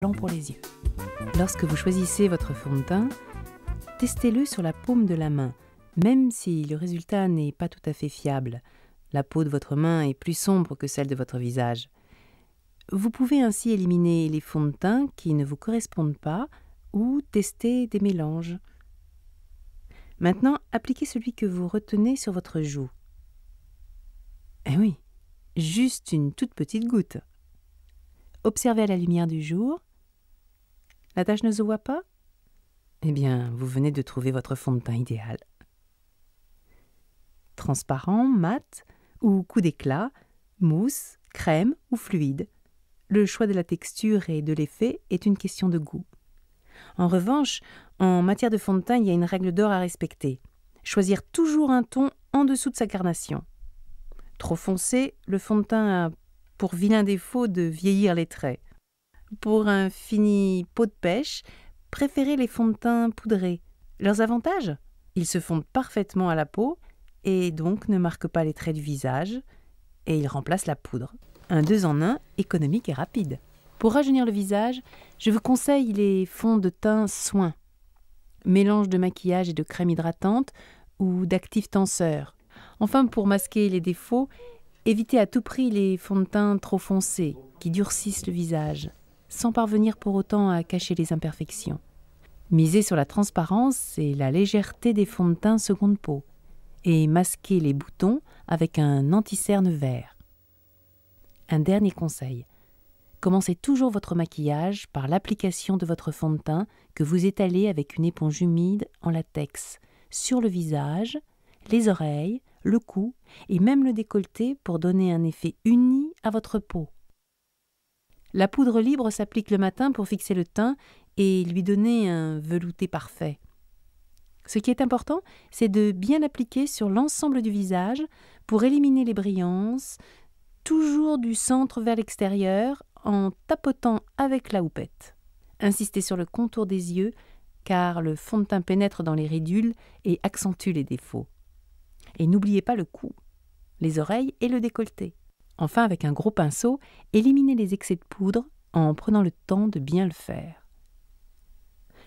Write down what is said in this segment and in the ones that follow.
blanc pour les yeux. Lorsque vous choisissez votre fond de teint, testez-le sur la paume de la main, même si le résultat n'est pas tout à fait fiable. La peau de votre main est plus sombre que celle de votre visage. Vous pouvez ainsi éliminer les fonds de teint qui ne vous correspondent pas ou tester des mélanges. Maintenant, appliquez celui que vous retenez sur votre joue. Eh oui, juste une toute petite goutte. Observez à la lumière du jour. La tache ne se voit pas? Eh bien, vous venez de trouver votre fond de teint idéal. Transparent, mat ou coup d'éclat, mousse, crème ou fluide. Le choix de la texture et de l'effet est une question de goût. En revanche, en matière de fond de teint, il y a une règle d'or à respecter. Choisir toujours un ton en dessous de sa carnation. Trop foncé, le fond de teint a pour vilain défaut de vieillir les traits. Pour un fini peau de pêche, préférez les fonds de teint poudrés. Leurs avantages? Ils se fondent parfaitement à la peau et donc ne marquent pas les traits du visage et ils remplacent la poudre. Un 2 en 1 économique et rapide. Pour rajeunir le visage, je vous conseille les fonds de teint soin. Mélange de maquillage et de crème hydratante ou d'actifs tenseurs. Enfin, pour masquer les défauts, évitez à tout prix les fonds de teint trop foncés qui durcissent le visage, sans parvenir pour autant à cacher les imperfections. Misez sur la transparence et la légèreté des fonds de teint seconde peau et masquez les boutons avec un anti-cerne vert. Un dernier conseil. Commencez toujours votre maquillage par l'application de votre fond de teint que vous étalez avec une éponge humide en latex sur le visage, les oreilles, le cou et même le décolleté pour donner un effet uni à votre peau. La poudre libre s'applique le matin pour fixer le teint et lui donner un velouté parfait. Ce qui est important, c'est de bien l'appliquer sur l'ensemble du visage pour éliminer les brillances, toujours du centre vers l'extérieur en tapotant avec la houppette. Insistez sur le contour des yeux car le fond de teint pénètre dans les ridules et accentue les défauts. Et n'oubliez pas le cou, les oreilles et le décolleté. Enfin, avec un gros pinceau, éliminez les excès de poudre en prenant le temps de bien le faire.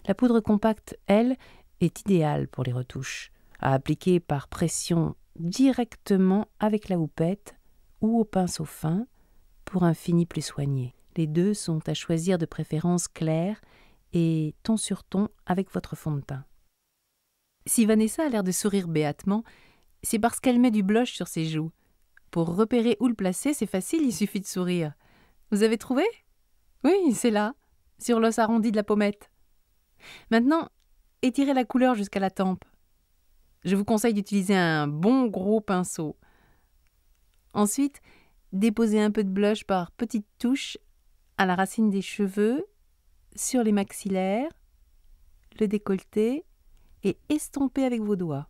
La poudre compacte, elle, est idéale pour les retouches, à appliquer par pression directement avec la houppette ou au pinceau fin pour un fini plus soigné. Les deux sont à choisir de préférence clair et ton sur ton avec votre fond de teint. Si Vanessa a l'air de sourire béatement, c'est parce qu'elle met du blush sur ses joues. Pour repérer où le placer, c'est facile, il suffit de sourire. Vous avez trouvé? Oui, c'est là, sur l'os arrondi de la pommette. Maintenant, étirez la couleur jusqu'à la tempe. Je vous conseille d'utiliser un bon gros pinceau. Ensuite, déposez un peu de blush par petites touches à la racine des cheveux, sur les maxillaires, le décolleté et estompez avec vos doigts.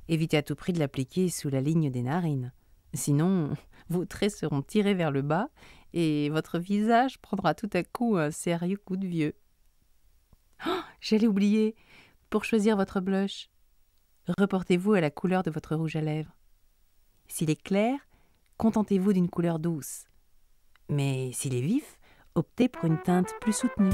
Évitez à tout prix de l'appliquer sous la ligne des narines. Sinon, vos traits seront tirés vers le bas et votre visage prendra tout à coup un sérieux coup de vieux. Oh, j'allais oublier, pour choisir votre blush, reportez-vous à la couleur de votre rouge à lèvres. S'il est clair, contentez-vous d'une couleur douce. Mais s'il est vif, optez pour une teinte plus soutenue.